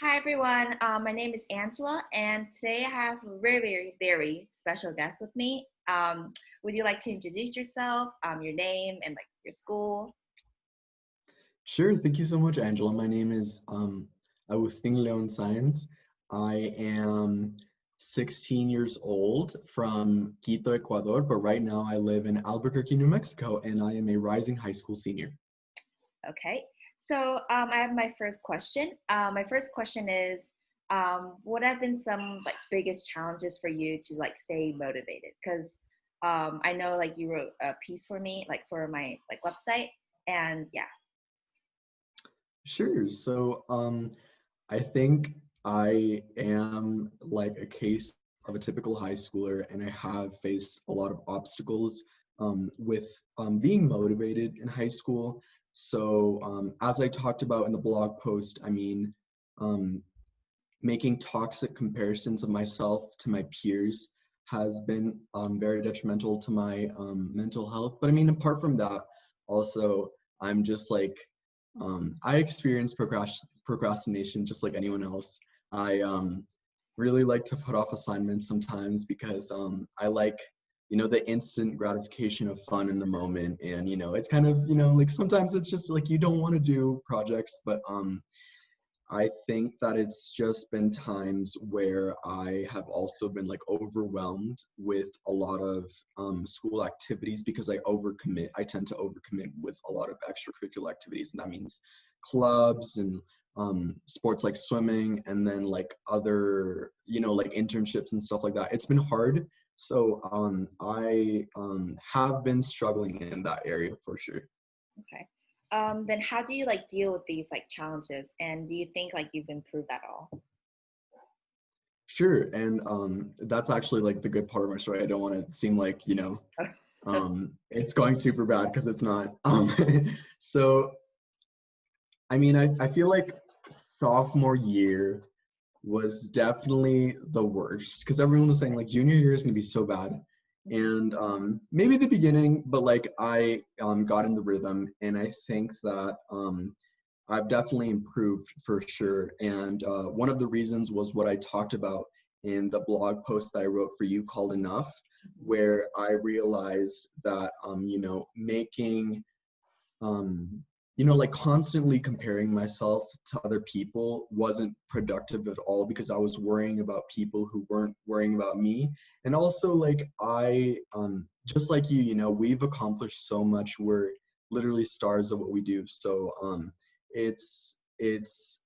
Hi everyone, my name is Angela, and today I have a very special guest with me. Would you like to introduce yourself, your name, and like your school? Sure. Thank you so much, Angela. My name is Agustin Leon Science. I am 16 years old from Quito, Ecuador, but right now I live in Albuquerque, New Mexico, and I am a rising high school senior. Okay, so I have my first question. My first question is, what have been some like biggest challenges for you to like stay motivated? Because I know like you wrote a piece for me, like for my like website, and yeah. Sure. I think I am like a case of a typical high schooler, and I have faced a lot of obstacles with being motivated in high school. As I talked about in the blog post, um, making toxic comparisons of myself to my peers has been very detrimental to my mental health. But I mean, apart from that, also, I'm just like, I experience procrastination just like anyone else. I really like to put off assignments sometimes because I like, the instant gratification of fun in the moment. And, it's kind of, like sometimes it's just like you don't want to do projects, but I think that it's just been times where I have also been like overwhelmed with a lot of school activities because I overcommit. I tend to overcommit with a lot of extracurricular activities, and that means clubs and sports like swimming, and then like other, like internships and stuff like that. It's been hard. I have been struggling in that area for sure. Okay. Then how do you like deal with these like challenges? And do you think like you've improved at all? Sure, and that's actually like the good part of my story. I don't want to seem like, it's going super bad because it's not. So I feel like sophomore year was definitely the worst because everyone was saying like junior year is gonna be so bad. And maybe the beginning, but like I got in the rhythm, and I think that I've definitely improved for sure. And one of the reasons was what I talked about in the blog post that I wrote for you called Enough, where I realized that, making, like constantly comparing myself to other people wasn't productive at all because I was worrying about people who weren't worrying about me. And also, like, just like you, we've accomplished so much. We're literally stars of what we do. It's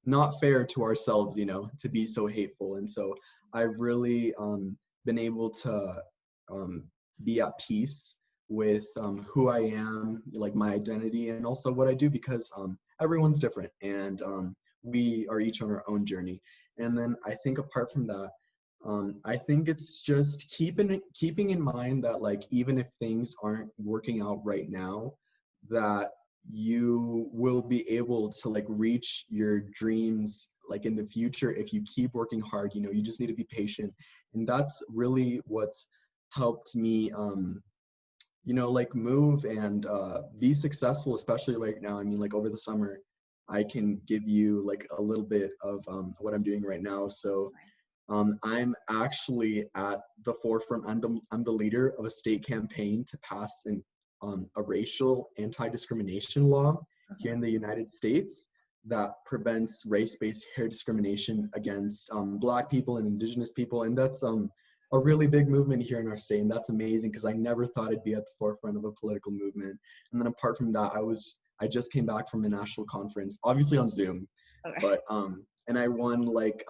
not fair to ourselves, to be so hateful. And so I've really been able to um, be at peace with who I am, like my identity, and also what I do because everyone's different, and we are each on our own journey. And then I think apart from that, I think it's just keeping in mind that like even if things aren't working out right now, that you will be able to like reach your dreams like in the future if you keep working hard. You just need to be patient, and that's really what's helped me like move and be successful, especially right now. I mean, like over the summer, I can give you like a little bit of what I'm doing right now. I'm actually at the forefront. I'm the leader of a state campaign to pass a racial anti-discrimination law here in the United States that prevents race-based hair discrimination against Black people and Indigenous people. And that's a really big movement here in our state. And that's amazing because I never thought I'd be at the forefront of a political movement. And then apart from that, I just came back from a national conference, obviously on Zoom, Okay. but and I won like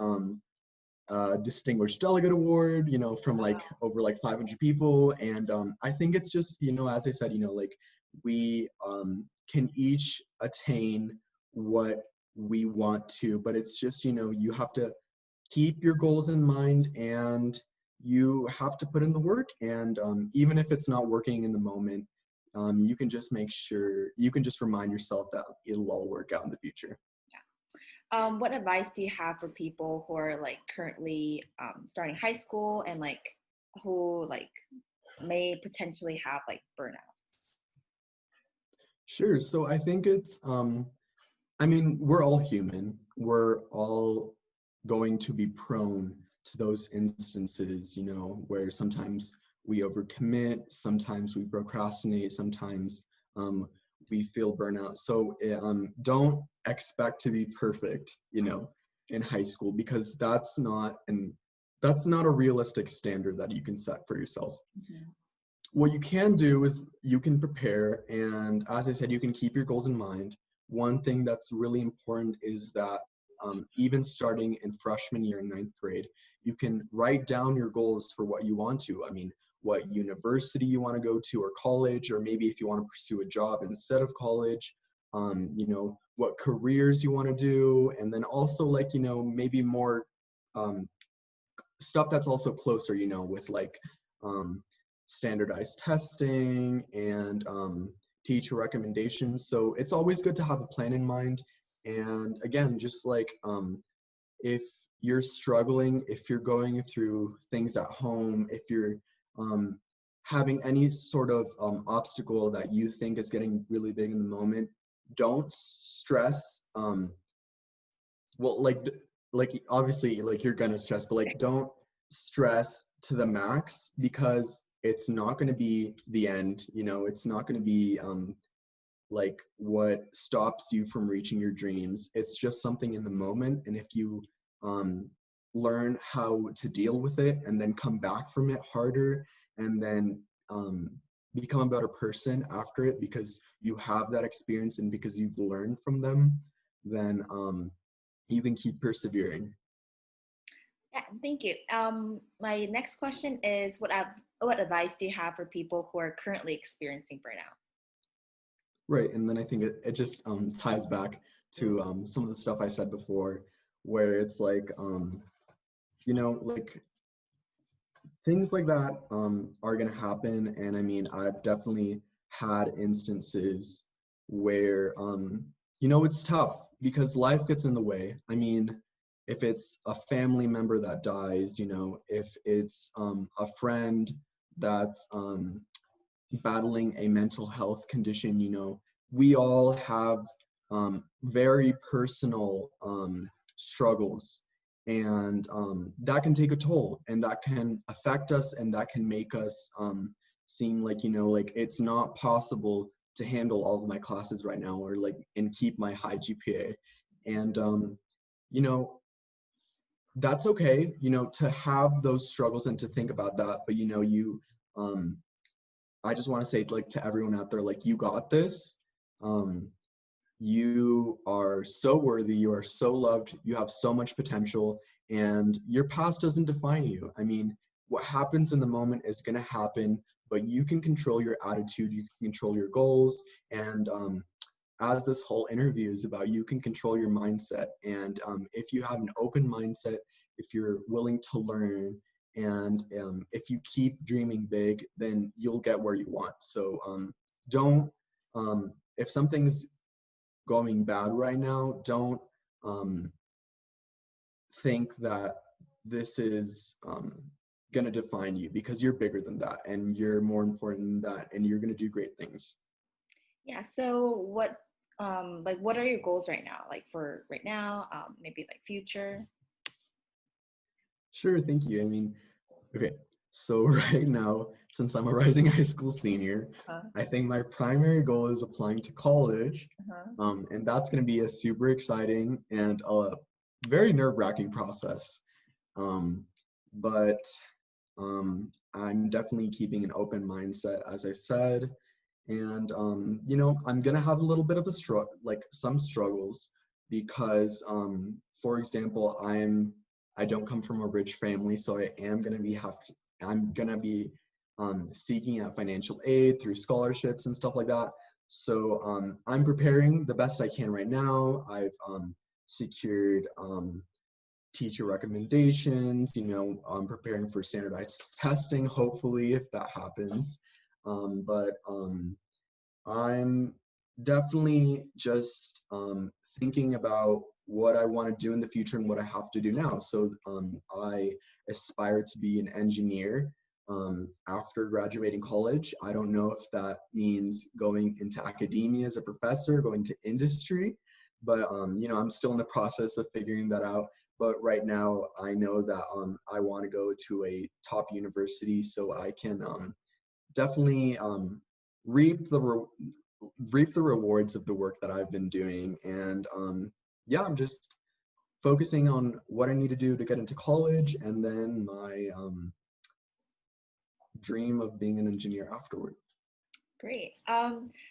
distinguished delegate award, from like over like 500 people. And I think it's just, as I said, like we can each attain what we want to, but it's just, you have to keep your goals in mind, and you have to put in the work. And even if it's not working in the moment, you can just make sure, you can just remind yourself that it'll all work out in the future. What advice do you have for people who are like currently starting high school and like who like may potentially have like burnout? Sure. So I think it's I mean, we're all human. We're all going to be prone to those instances, where sometimes we overcommit, sometimes we procrastinate, sometimes um, we feel burnout. So don't expect to be perfect, in high school, because that's not a realistic standard that you can set for yourself. Mhm. What you can do is you can prepare, and as I said, you can keep your goals in mind. One thing that's really important is that even starting in freshman year in ninth grade, you can write down your goals for what you want to. I mean, what university you want to go to, or college, or maybe if you want to pursue a job instead of college, what careers you want to do, and then also, like, maybe more um, stuff that's also closer, with like um, standardized testing and teacher recommendations. So it's always good to have a plan in mind. And again, just like if you're struggling, if you're going through things at home, if you're um, having any sort of obstacle that you think is getting really big in the moment, don't stress. Well, like obviously, like, you're gonna stress, but like, don't stress to the max, because it's not going to be the end. It's not going to be like what stops you from reaching your dreams. It's just something in the moment, and if you um learn how to deal with it and then come back from it harder, and then um become a better person after it, because you have that experience and because you've learned from them, then you can keep persevering. Yeah, thank you. My next question is, what advice do you have for people who are currently experiencing burnout? Right, and then I think it just ties back to some of the stuff I said before, where it's like, like, things like that are going to happen. And I mean, I've definitely had instances where, it's tough because life gets in the way. I mean, if it's a family member that dies, if it's a friend that's battling a mental health condition, we all have very personal struggles, and that can take a toll, and that can affect us, and that can make us seem like, like, it's not possible to handle all of my classes right now, or like, and keep my high GPA. And you know that's okay, to have those struggles and to think about that, but um I just want to say, like, to everyone out there, like, you got this. Um, you are so worthy. You are so loved. You have so much potential, and your past doesn't define you. I mean, what happens in the moment is going to happen, but you can control your attitude. You can control your goals. And as this whole interview is about, you can control your mindset. And if you have an open mindset, if you're willing to learn, and if you keep dreaming big, then you'll get where you want. So don't, if something's going bad right now, don't um, think that this is going to define you, because you're bigger than that, and you're more important than that, and you're going to do great things. Yeah. So what are your goals right now? Like for right now, maybe like future. Sure, thank you. I mean, okay, so right now, since I'm a rising high school senior, Uh-huh. I think my primary goal is applying to college, Uh-huh. and that's going to be a super exciting and a very nerve-wracking process. Um, but I'm definitely keeping an open mindset, as I said, and I'm gonna have a little bit of a struggle, like some struggles, because for example, I don't come from a rich family, so I'm gonna be seeking out financial aid through scholarships and stuff like that. So I'm preparing the best I can right now. I've secured teacher recommendations. I'm preparing for standardized testing, hopefully, if that happens. But I'm definitely just thinking about what I want to do in the future and what I have to do now. So I aspire to be an engineer after graduating college. I don't know if that means going into academia as a professor, going to industry, but I'm still in the process of figuring that out. But right now, I know that I want to go to a top university so I can definitely reap the reap the rewards of the work that I've been doing. And yeah, I'm just focusing on what I need to do to get into college, and then my dream of being an engineer afterward. Great.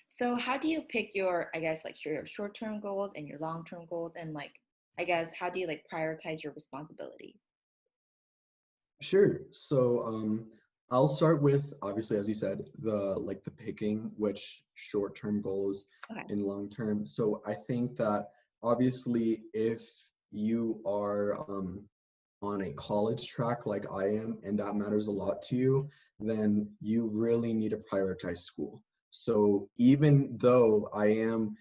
So how do you pick your, I guess, like your short-term goals and your long-term goals, and like, I guess, how do you like prioritize your responsibilities? Sure. So I'll start with, obviously, as you said, the picking which short-term goals Okay. and long-term. So I think that obviously if you are on a college track like I am, and that matters a lot to you, then you really need to prioritize school. So even though I am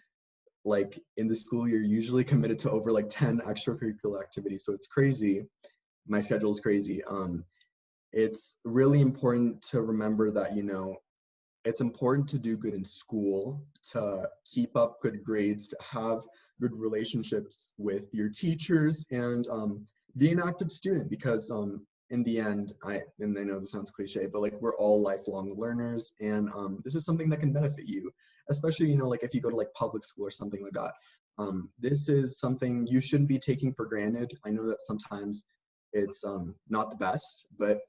like in the school year usually committed to over like 10 extracurricular activities, so it's crazy. My schedule is crazy. It's really important to remember that, it's important to do good in school, to keep up good grades, to have good relationships with your teachers, and be an active student, because in the end, and I know this sounds cliche, but like we're all lifelong learners, and this is something that can benefit you, especially like if you go to like public school or something like that. This is something you shouldn't be taking for granted. I know that sometimes it's not the best, but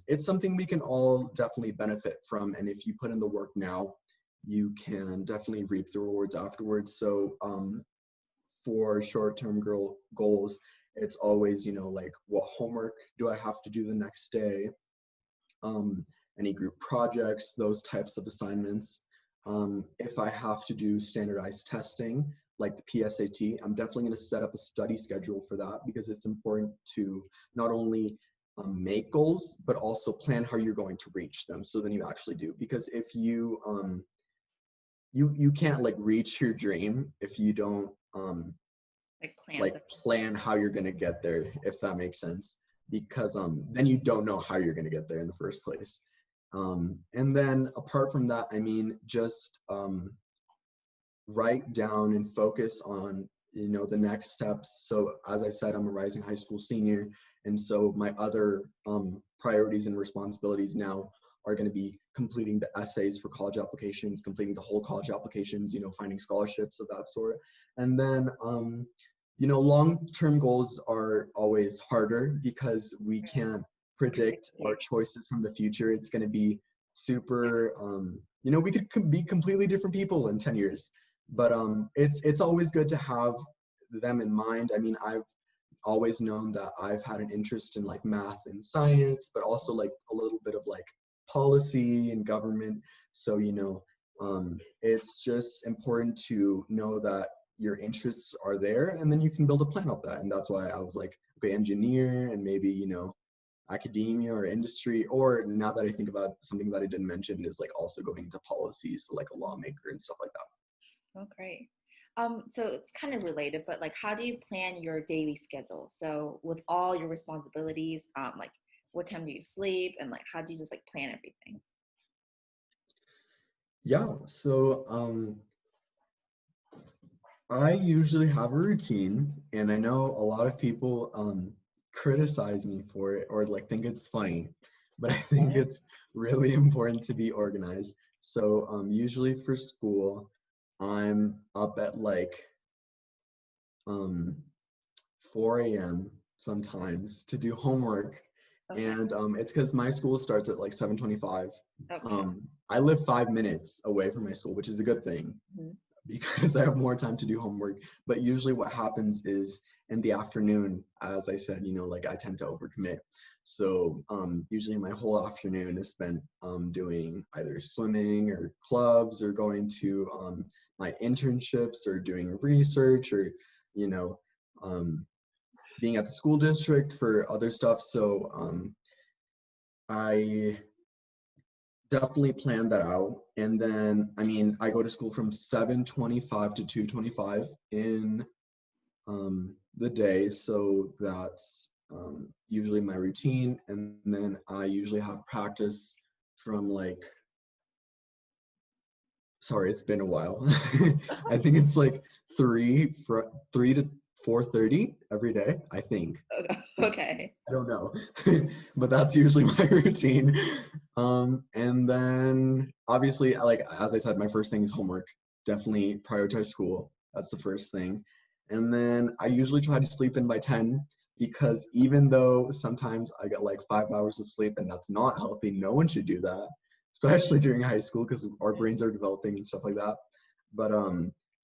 it's something we can all definitely benefit from. And if you put in the work now, you can definitely reap the rewards afterwards. So for short-term goals, it's always, like what homework do I have to do the next day? Any group projects, those types of assignments. If I have to do standardized testing, like the PSAT, I'm definitely going to set up a study schedule for that, because it's important to not only make goals, but also plan how you're going to reach them. So then you actually do, because if you can't like reach your dream if you don't Like plan like the, plan how you're going to get there, if that makes sense, because then you don't know how you're going to get there in the first place. And then apart from that, I mean, just write down and focus on the next steps. So as I said, I'm a rising high school senior, and so my other priorities and responsibilities now are going to be completing the essays for college applications, completing the whole college applications, finding scholarships of that sort. And then long-term goals are always harder because we can't predict our predictability. choices from the future. It's going to be super we could be completely different people in 10 years, but it's always good to have them in mind. I mean, I've always known that I've had an interest in like math and science, but also like a little bit of like policy and government. So it's just important to know that your interests are there, and then you can build a plan of that. And that's why I was like, okay, engineer, and maybe academia or industry, or now that I think about it, something that I didn't mention is like also going into policies, so like a lawmaker and stuff like that. Oh, great. So it's kind of related, but like, how do you plan your daily schedule? So with all your responsibilities, like what time do you sleep, and like how do you just like plan everything? Yeah, so I usually have a routine, and I know a lot of people criticize me for it or like think it's funny, but I think Okay. it's really important to be organized. So usually for school, I'm up at like um 4 a.m. sometimes to do homework, Okay. and it's because my school starts at like 7:25. Okay. I live 5 minutes away from my school, which is a good thing, Mhm. because I have more time to do homework. But usually what happens is in the afternoon, as I said, like I tend to overcommit. So usually my whole afternoon is spent doing either swimming or clubs, or going to my internships, or doing research, or, you know, um, being at the school district for other stuff. So I definitely plan that out. And then, I mean, I go to school from 7:25 to 2:25 in the day. So that's usually my routine. And then I usually have practice from like Sorry, it's been a while. I think it's like 3 to 4:30 every day, I think. Okay. I don't know, but that's usually my routine. And then obviously, like as I said, my first thing is homework. Definitely prioritize school. That's the first thing. And then I usually try to sleep in by 10 because even though sometimes I get like 5 hours of sleep and that's not healthy, no one should do that, especially during high school because our brains are developing and stuff like that. But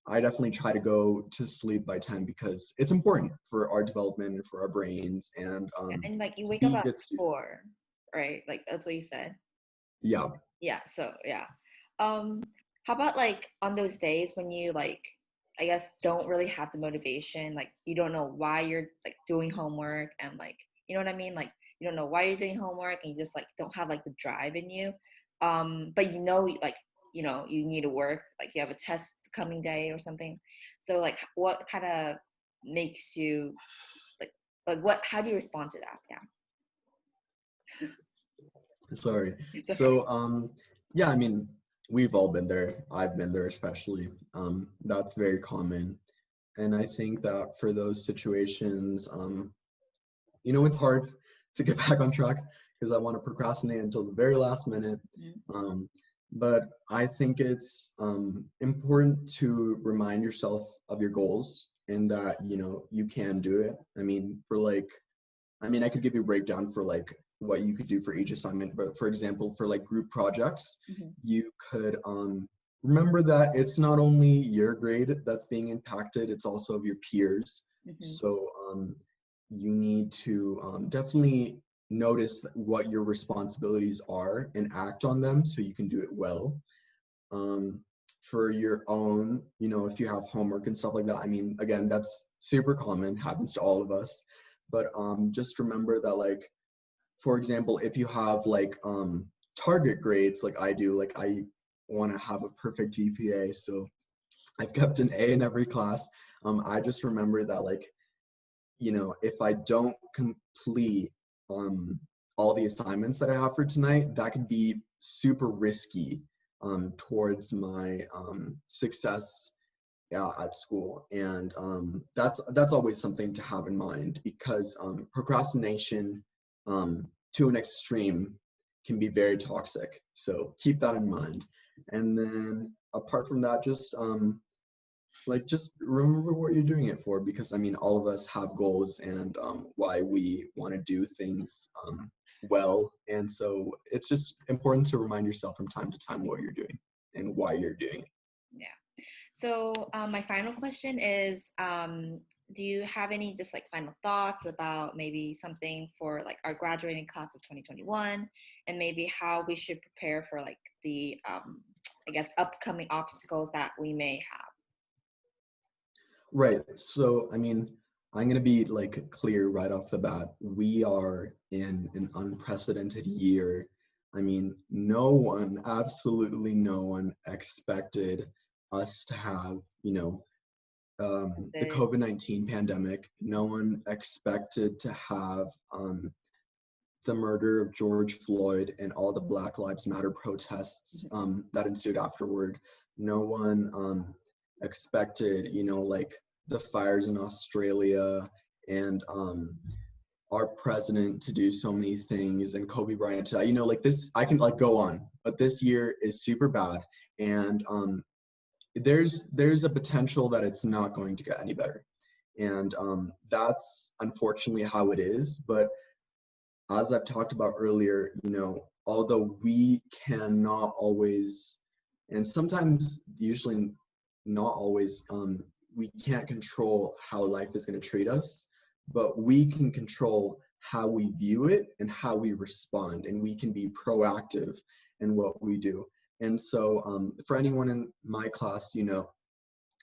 I definitely try to go to sleep by 10 because it's important for our development and for our brains and Yeah, and like you to wake up be at good students. 4, right? Like that's what you said. Yeah. Yeah, so yeah. Um, how about like on those days when you like, I guess, don't really have the motivation, like you don't know why you're like doing homework and like, you know what I mean? Like you don't know why you're doing homework and you just like don't have like the drive in you. But you know, like, you know, you need to work, like you have a test coming day or something. So like what kind of makes you like what how do you respond to that? Sorry. Yeah. So yeah, I mean, we've all been there. I've been there especially. That's very common. And I think that for those situations, it's hard to get back on track because I want to procrastinate until the very last minute. Mhm. Um, but I think it's important to remind yourself of your goals and that, you can do it. I could give you a breakdown for like what you could do for each assignment, but for example, for like group projects, Mhm. you could remember that it's not only your grade that's being impacted, it's also of your peers. Mhm. So you need to definitely notice what your responsibilities are and act on them so you can do it well. Um, for your own, if you have homework and stuff like that, I mean, again, that's super common, happens to all of us. But just remember that, like, for example, if you have like target grades, like I do, like I want to have a perfect GPA, so I've kept an A in every class. I just remember that, like, if I don't complete um, all the assignments that I have for tonight, that could be super risky towards my success, yeah, at school. And that's always something to have in mind because procrastination to an extreme can be very toxic. So keep that in mind. And then apart from that, just remember what you're doing it for because I mean all of us have goals and why we want to do things well, and so it's just important to remind yourself from time to time what you're doing and why you're doing it. Yeah. So my final question is, do you have any just like final thoughts about maybe something for like our graduating class of 2021 and maybe how we should prepare for like the, I guess, upcoming obstacles that we may have? Right, so I mean, I'm going to be like clear right off the bat. We are in an unprecedented year. I mean, no one, absolutely no one expected us to have, the The, COVID-19 pandemic. No one expected to have the murder of George Floyd and all the Black Lives Matter protests that ensued afterward. No one expected, like the fires in Australia and our president to do so many things and Kobe Bryant to, like this, I can like go on, but this year is super bad. And there's a potential that it's not going to get any better. And that's unfortunately how it is. But as I've talked about earlier, although we cannot always, and sometimes, usually not always, we can't control how life is going to treat us, but we can control how we view it and how we respond, and we can be proactive in what we do. And so, for anyone in my class,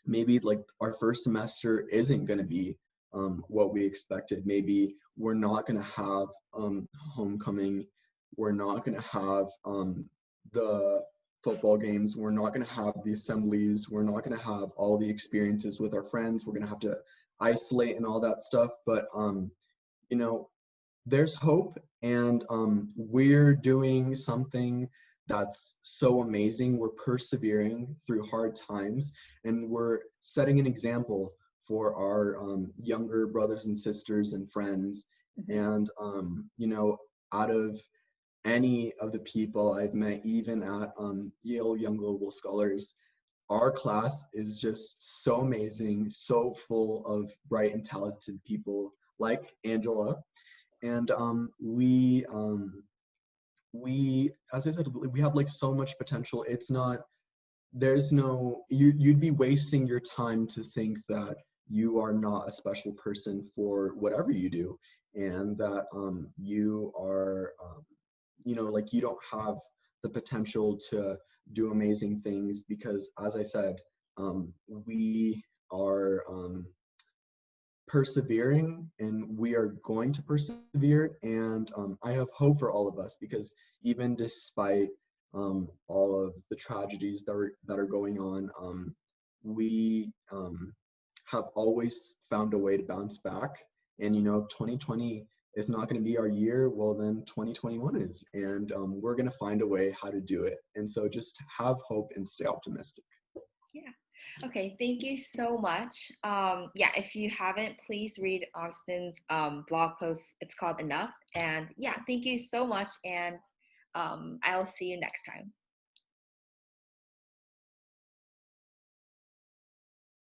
maybe like our first semester isn't going to be what we expected. Maybe we're not going to have homecoming. We're not going to have the football games. We're not going to have the assemblies. We're not going to have all the experiences with our friends. We're going to have to isolate and all that stuff. But, you know, there's hope, and we're doing something that's so amazing. We're persevering through hard times, and we're setting an example for our younger brothers and sisters and friends. Mhm. And, you know, out of any of the people I've met, even at Yale Young Global Scholars, our class is just so amazing, so full of bright and talented people like Angela. And we, as I said, we have like so much potential. It's not, there's no, you'd be wasting your time to think that you are not a special person for whatever you do, and that you are you know, like you don't have the potential to do amazing things, because as I said, we are persevering, and we are going to persevere. And I have hope for all of us, because even despite all of the tragedies that are going on, we have always found a way to bounce back. And you know, if 2020 is not going to be our year, well then 2021 is, and we're going to find a way how to do it. And so just have hope and stay optimistic. Yeah. Okay. Thank you so much. Yeah. If you haven't, please read Austin's blog post. It's called Enough. And yeah, thank you so much. And I'll see you next time.